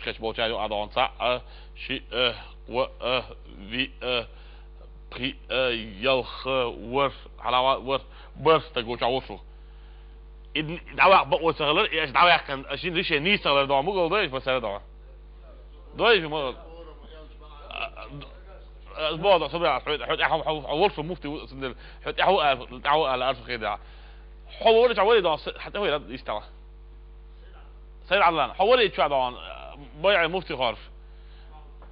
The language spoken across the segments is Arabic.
sketch bochayo adonsa shi و في pri يلخ ور على ور برس تقول شعوفه إذا دعوة بقول سهلة إيش دعوة كان أشين ليش نيس سهلة دعوة مو قول بس سهلة دعوة دويش ما بعض صبي حد أول في مفتي سندل حد أحو على ألف خير حولي تعولي دعوة حتى هو يستوى سيد علان حولي يتشع دعوة بيع مفتي خارف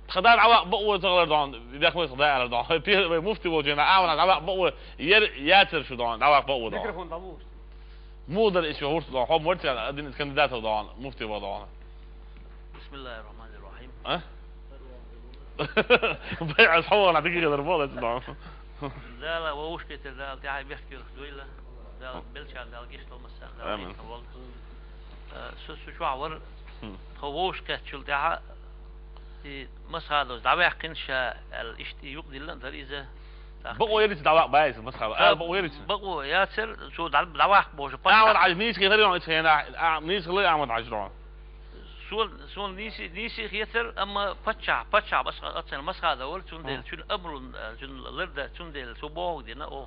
خدار دعوة بقول سهلة دعوة إذا كم خدار على دعوة في مفتي وجينا أول دعوة بقول ياتر شو دعوة بقول دعوة ميكروفون ضمور مو ده الاشي هو طبعا حب مرتي ادين كانديدات طبعا مفتي طبعا بسم الله الرحمن الرحيم بيع الحوار على دقيقه ضربوله طبعا لا لا ووش كتير لا تعال بيحكي دويله لا بلشان لا جيش لو مسخ امين شو عور خوش كتشل تاع مس هذا دعوه كنشا الاشتي يقضي لنا اذا بقوا يريد دعوة بايس مسخرة بقوا يريد بقوا ياسر شو دعوة بوش أعمل عجنيس كثير يوم هنا نيس خلي أعمل عجران شو نيسي خيتر أما بتشع بس أصلا مسخرة دول شو ديل شو أمر شو لرد شو ديل شو بوه دينا أو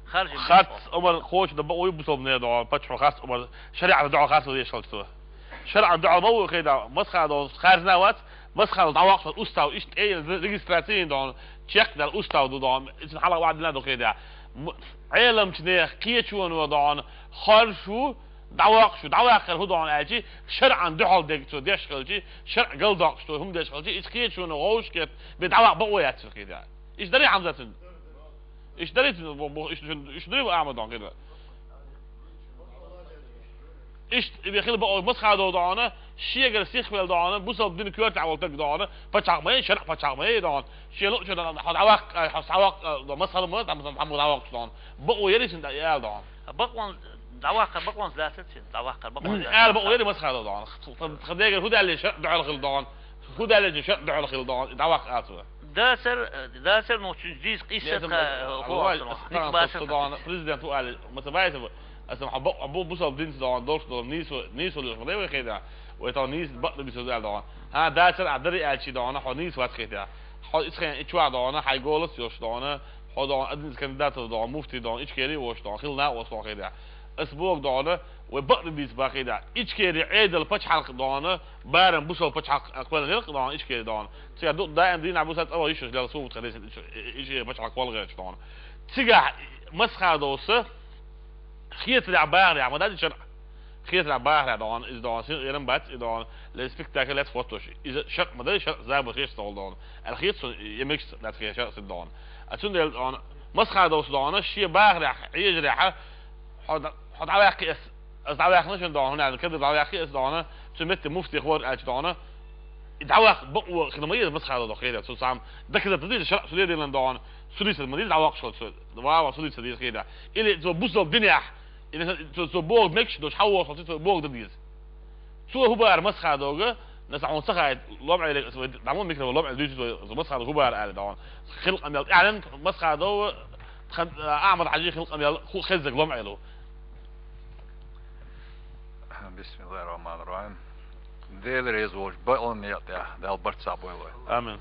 خارج خاص أمر خوش ده بقوا يبصوا من هذا بتشع خاص أمر شريعة دعوة خاصة ودي شغلته شريعة دعوة بقوا كده مسخرة ده خارج نوات مسخرة دعوة خاصة أستاذ إيش إيه ريجستراتين ده تشيك ده الأستاذ ده اسم حلقة واحد لنا ده كده علم شنو كيتشون وضعان خارشو دعوة آخر هو ضعان أجي شرعا دحال ديك ديش خلجي شرع قل داق شو هم ديش خلجي إيش كيتشون وغوش كيت بدعوة بقويات كده إيش دري حمزة إيش دري إيش دري أعمل ضعان كده إيش بيخلي بقى مسخة ضعانة شيء قال سيخ في الضعانة بوصل بدين كيرت عوالتك ضعانة فتح ما شرع فتح ما ضعان شيء لو شو ده حد عواق مسخة ما تعمل محمود عواق ضعان بقوا يريش إنت يا ضعان بقوان ثلاثة دعوة أنا بقوا يري مسخة ضعان خديجة هو ده اللي شرع دعاء الخلدان هو ده اللي شرع دعاء الخلدان دعوة آسوة داسر نو تجديد قصة هو ضعان بريزيدنت وقال متباعث أسمع حبوا بوصل دين ضعان دورش ضعان نيسو اللي خليه كده ويطلع نيس بقى بيسوي ضعان ها داسر عدري قال شيء ضعان حو نيس وات كده حو إسخن إتشوا ضعان حي جولس يوش ضعان حو ضعان أدنى كانديدات ضعان مفتي ضعان إيش كيري وش ضعان خلنا وصوا كده أسبوع ضعان وبقى بيس بقى كده إيش كيري عيد الفتح حلق ضعان بارم بوصل فتح حلق أقوال غير ضعان إيش كيري ضعان تيجي دائما دين عبوسات أول إيش لا صوت خليش إيش فتح أقوال غير ضعان تيجي مسخة دوسة خيط العبار يعني ما ده شرع خيط العبار دون إذا دون سين يرم بات إذا دون السبكتاكل لا فوتوش إذا شرع ما ده شرع زي بخير استول دون الخيط يمكس لا تخير شرع دون أتون دون مسخة دوس دون الشيء باغر يجري حد عوا قيس از عوا خنشن دون هنا كده عوا قيس دون سمت مفتي خور أج دون دعوة بقوا خدمية مسخة دون خير سو سام ده كده بدي شرع سليد لنا دون سليس المدير دعوة شو واو سليس دي كده اللي زو بوصل الدنيا إن تو بوغ مكش دوش حوّر خطيت بوغ دنيز شو هو بقى مسخة دوجة ناس عم مسخة لبع دعمون ميكرو لبع دوش مسخة هو بقى قال دعون خلق أميال إعلان مسخة دو أعمل حاجة خلق أميال خزق لبع له بسم الله الرحمن الرحيم ديل ريزوج بقول نيته ده البرت سابويله آمين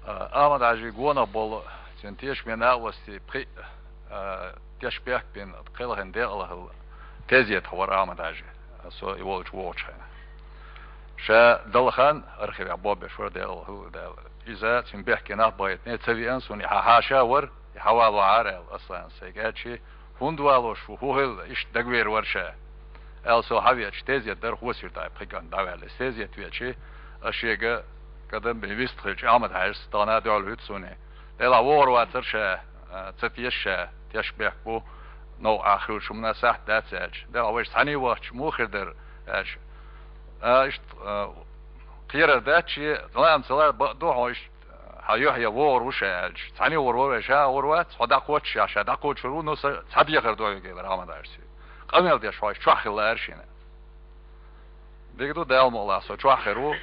أحمد عجي جوانا بول تنتيش من أولستي بقي تشبيه بين قيلهن ديالها تزيد هو أحمد عجي سو يولج واتش هنا شا دلخان أرخي عباب شور ديال هو ديال إذا تنبيه كنا بايت نتسوي أنسون حاشاور يحاولوا عارل أصلا سيجاتشي هندوالوش وهو إيش دقوير ورشة ألسو حبيتش تزيد در هو سير تايب خيكان دعوة تزيد ويتشي أشياء قدم بيست خيج أحمد عجي ستانا ديال هتسوني ديلا وور واترشة تتيش تشبه بو نو آخر شو منا ساعة داتج ده أول ثاني وقت مو خدر إيش إيش قير داتشي لا أمثلة بدو إيش هيا وور وشاج ثاني وور وات هذا قوتش عشان هذا قوتش رو نص هذي غير دوي كده راه ما دارسي قمل ده شوي شاخ الأرشينة بيجدو ده المولا سو شاخ رو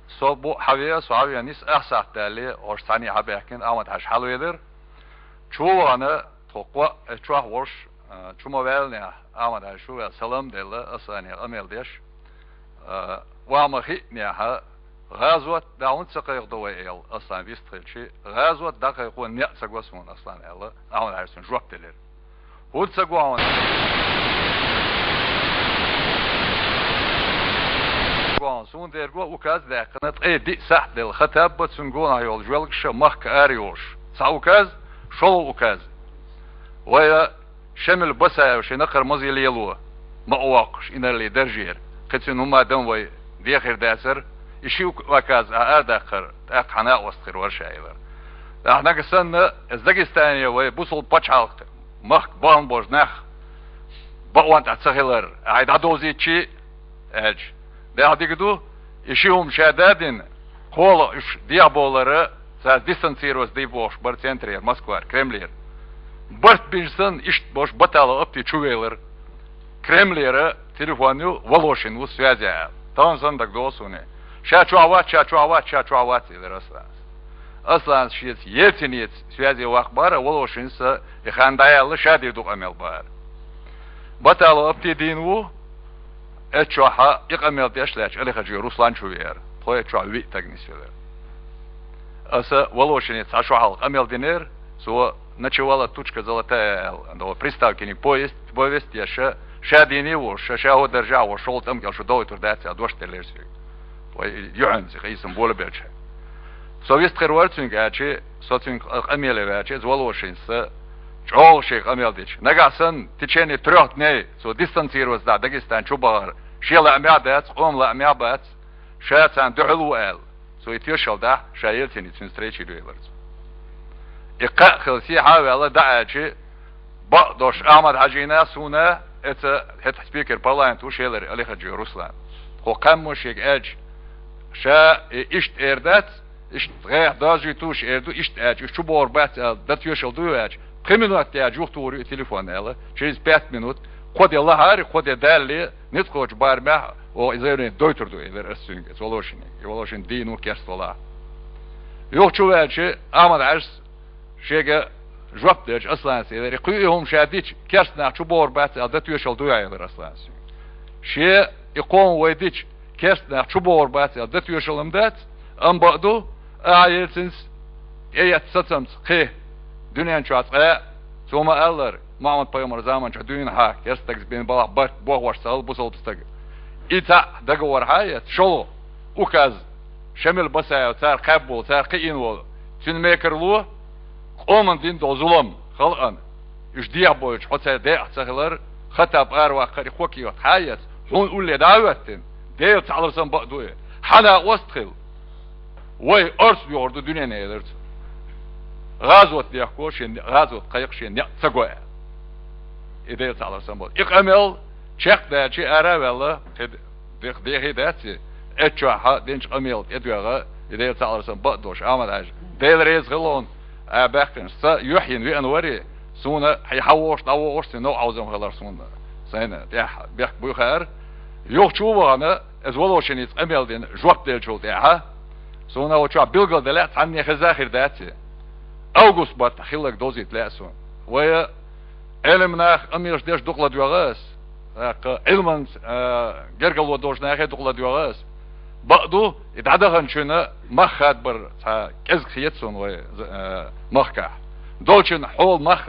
سو بو حبيه سو حبيه نيس أحسن تالي أو ثاني حبيه كن أمد هش حلو يدر شو أنا توقع شو ورش شو ما بالنا أمد هش شو سلام دله أصلا أميل ديش وما خينيها غازوة داون سقيق دوائل أصلا بيستخدم شيء غازوة دقيق ونيا سقوسون أصلا الله أون عرسون جواب تلير هود سقوان سون ديرجو وكاز ده قنات اي دي سح دل خطاب بتسنجون هيول جوالك شمخ اريوش ساوكاز شو وكاز ويا شمل بسا وش نقر مزي ليلو ما واقش ان اللي درجير قتن هما دم وي دي خير داسر يشي وكاز ادخر اقنا وستر ورشايبر احنا قسنا ازدقستانيا وي بوصل باتشالق مخ بان بوجنخ بوانت اتسهلر عيد عدوزي تشي اج ده هديكدو يشيهم شادادين قولا اش ديابولارا سا ديستانسيروس دي بوش بر центре Москва Кремлер برت بيجسن اشت бош батала опти чувелер Кремлера телефону Волошин у связи там сандак досуне шачуават илераса اصلا شيت يتنيت связи واخبار Волошин с ихандаялы шади дуамел бар батала опти дину اتشوها يقمل ديشلاش اللي خجي روسلان شوير طوي تشوا وي تغنيسيلر اسا волошинец اشوها قمل دينير سو начевала тучка золотая до приставки повесть я шадини во шао держал шел там я что до турдация до что лежит ой юанзи قيسم более бельче советский революцинг ачи социнг قمل ачи волошинец чолши قمل дич нагасан в течение 3 дней со дистанцироваться да Дагестан чубар شيلا أميابات قوم لا أميابات شاتان دعلو آل سو يتيشل ده شايلتني تنستريشي دويلرز إقاء خلسي حاوي الله دعاجي بقدوش أحمد حجينا سونا إتا هت سبيكر بالانت وشيلر أليخ جي روسلان خو قموش يك أج شا إشت إردات إشت غير داجي توش إردو إشت أج إشتو بور بات دات يوشل دو أج 3 минут я جوختوري تليفون هلا через 5 минут خد الله هاري خد دالي نتخوش بارمه وإذا دويتر دو إذا رسونك يولوشين دينو كيرست والله يوخ شو هالشي أحمد عرس شيء جواب ديج أصلا سيدري قيهم شاديش كيرستنا شو بور بات أدت يوشل دويا إذا أصلا شيء يقوم ويديش كيرستنا شو بور بات أدت يوشل أمدات أم بعدو آيلتنس إيات ستمت خيه دنيا شو عطاء ثم ألر محمد پیامبر زمان چه دوین ها کستگز بین بالا باغ سال بوسال بستگ ایتا دگور هایت شلو اوکاز شمل بسای تار قبول تار قین ول تون میکرلو قومن دین دو ظلم خلقن اش دیا بوچ حتى ده تغلر خطب اروا قري خوكي هایت هون اول دعوتن ده تعلرسن بقدو حنا وستخل وي ارس يورد دنيا نيدرت غازوت ديخوش غازوت قيقشين تسقوا إذا تعالى سامبول إقامل شق ده شيء أراوله ده هداتي أتشوها دينش قامل إدوغا إذا تعالى سامبول دوش عمل عج ده الرئيس غلون أباكن سا يحين في أنوري سونا هيحوش تاوش سنو عاوزهم غلار سونا سينا بيح بيخير يوخشوا أنا أزولوشين إقامل دين جواب ده شو ده سونا وشوا بيلقى دلات عني خزاخر داتي أوغوست بات خلق دوزيت لاسون ويا علمنا أميرش ديش دقلا دواغاس علما جرقل ودوش ناخي دقلا دواغاس بقدو يتعدغن شنا مخاد بر كزق خيتسون وي مخكا دولشن حول مخ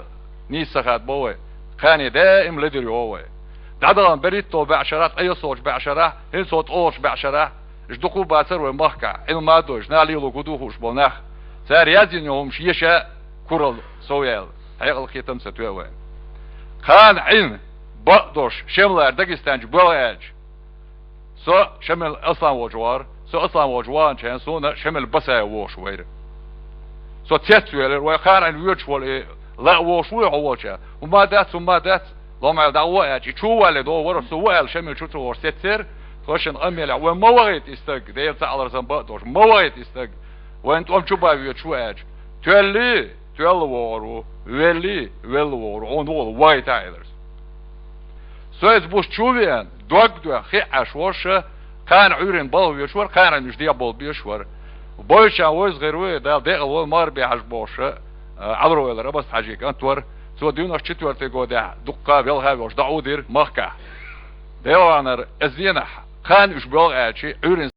نيسخات بوي خاني دائم لدري هو تعدغن بريتو بعشرات أي صوت بعشرة هل صوت أوش بعشرة جدقو باتر وي مخكا علما دوش ناليلو قدوهوش بوناخ سار يازين يوم شيشا كورل سويل هيغل خيتم ستوي خان عين بقدوش شملر داغستانج بولاج سو شمل اصلا وجوار سو اصلا وجوان كان سو شمل بسا ووش وير سو تيتويل وخان عين ويرتشوال لا ووش ووچا وما دات لما دعوا اجي شو ولا دو ور سوال شمل شو تو ستر خوشن امل وما وغيت استق ديل تعال رسم بقدوش ما وغيت استق وانت ام شو باوي شو اج تولي وورو ويلي وورو اون دول وايت ايدرز سو از بوش تشوفين دوغ خي اشوش كان عيرن باو يشور كان مش دي بول بيشور بويشا وز غيروي ده اول مار بيحج بوش عبرو ولا بس حاجيك انتور سو دينو четвертый года دقه بيلها وش دعودير مخكا ديوانر ازينح خان إشباع أشي عورن